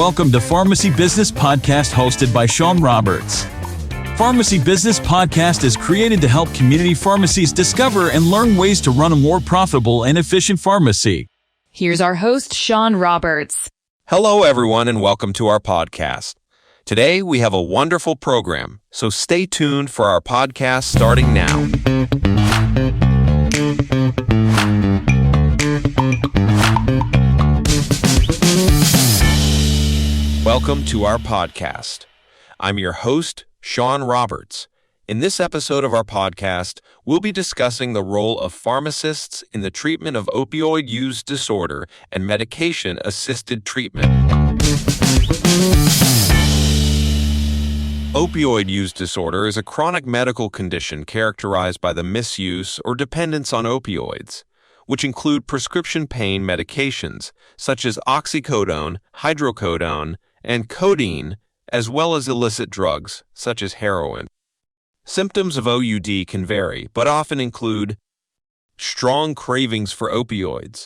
welcome to Pharmacy Business Podcast hosted by Sean Roberts. Pharmacy Business Podcast is created to help community pharmacies discover and learn ways to run a more profitable and efficient pharmacy. Here's our host, Sean Roberts. Hello, everyone, and welcome to our podcast. Today, we have a wonderful program, so stay tuned for our podcast starting now. Welcome to our podcast. I'm your host, Sean Roberts. In this episode of our podcast, we'll be discussing the role of pharmacists in the treatment of opioid use disorder and medication-assisted treatment. Opioid use disorder is a chronic medical condition characterized by the misuse or dependence on opioids, which include prescription pain medications such as oxycodone, hydrocodone, and codeine, as well as illicit drugs such as heroin. Symptoms of OUD can vary, but often include strong cravings for opioids,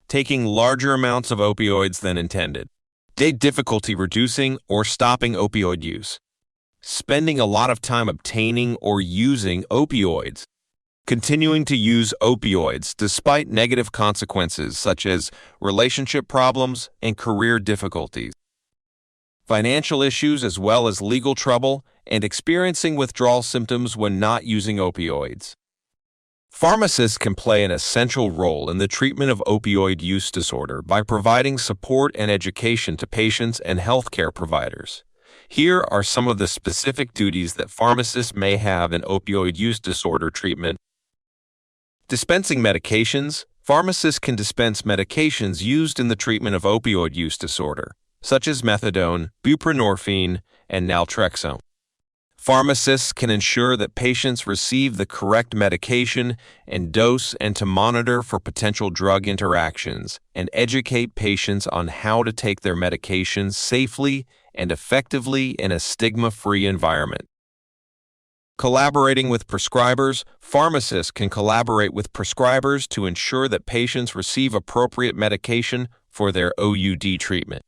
taking larger amounts of opioids than intended, difficulty reducing or stopping opioid use, spending a lot of time obtaining or using opioids, continuing to use opioids despite negative consequences such as relationship problems and career difficulties, financial issues as well as legal trouble, and experiencing withdrawal symptoms when not using opioids. Pharmacists can play an essential role in the treatment of opioid use disorder by providing support and education to patients and healthcare providers. Here are some of the specific duties that pharmacists may have in opioid use disorder treatment. Dispensing medications. Pharmacists can dispense medications used in the treatment of opioid use disorder, such as methadone, buprenorphine, and naltrexone. Pharmacists can ensure that patients receive the correct medication and dose and to monitor for potential drug interactions and educate patients on how to take their medications safely and effectively in a stigma-free environment. Collaborating with prescribers. Pharmacists can collaborate with prescribers to ensure that patients receive appropriate medication for their OUD treatment.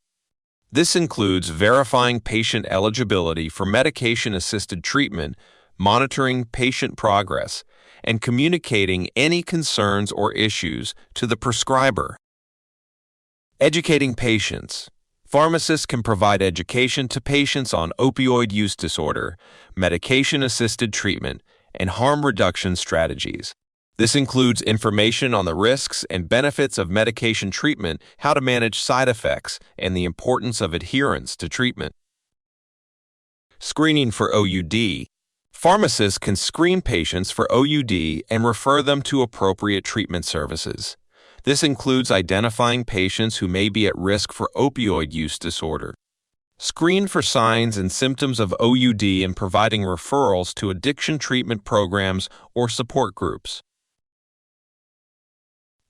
This includes verifying patient eligibility for medication-assisted treatment, monitoring patient progress, and communicating any concerns or issues to the prescriber. Educating patients. Pharmacists can provide education to patients on opioid use disorder, medication-assisted treatment, and harm reduction strategies. This includes information on the risks and benefits of medication treatment, how to manage side effects, and the importance of adherence to treatment. Screening for OUD. Pharmacists can screen patients for OUD and refer them to appropriate treatment services. This includes identifying patients who may be at risk for opioid use disorder. Screen for signs and symptoms of OUD and providing referrals to addiction treatment programs or support groups.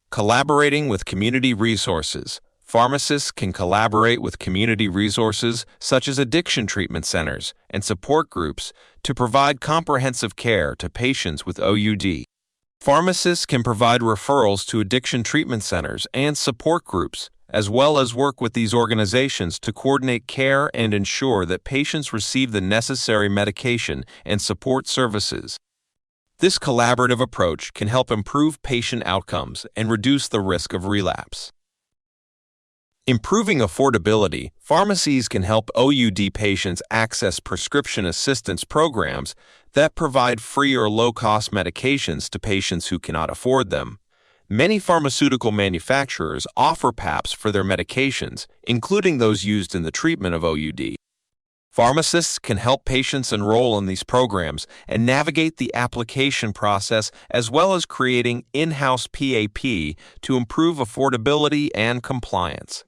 Collaborating with community resources. Pharmacists can collaborate with community resources such as addiction treatment centers and support groups to provide comprehensive care to patients with OUD. Pharmacists can provide referrals to addiction treatment centers and support groups, as well as work with these organizations to coordinate care and ensure that patients receive the necessary medication and support services. This collaborative approach can help improve patient outcomes and reduce the risk of relapse. Improving affordability. Pharmacies can help OUD patients access prescription assistance programs that provide free or low-cost medications to patients who cannot afford them. Many pharmaceutical manufacturers offer PAPs for their medications, including those used in the treatment of OUD. Pharmacists can help patients enroll in these programs and navigate the application process as well as creating in-house PAP to improve affordability and compliance.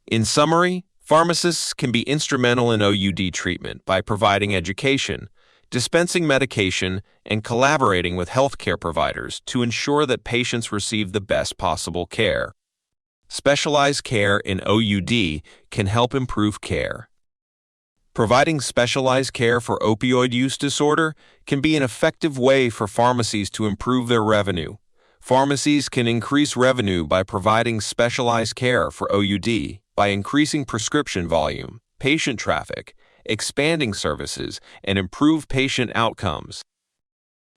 In summary, pharmacists can be instrumental in OUD treatment by providing education, dispensing medication, and collaborating with healthcare providers to ensure that patients receive the best possible care. Specialized care in OUD can help improve care. Providing specialized care for opioid use disorder can be an effective way for pharmacies to improve their revenue. Pharmacies can increase revenue by providing specialized care for OUD by increasing prescription volume, patient traffic, expanding services, and improve patient outcomes.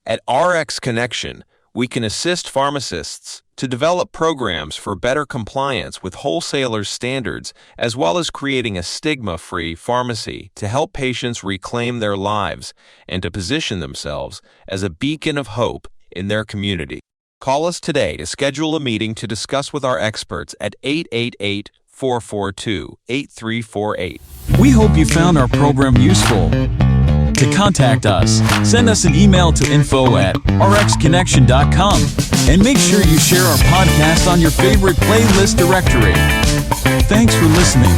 At RX Connection, we can assist pharmacists to develop programs for better compliance with wholesalers' standards, as well as creating a stigma-free pharmacy to help patients reclaim their lives and to position themselves as a beacon of hope in their community. Call us today to schedule a meeting to discuss with our experts at 888-442-8348. We hope you found our program useful. To contact us, send us an email to info@rxconnection.com and make sure you share our podcast on your favorite playlist directory. Thanks for listening.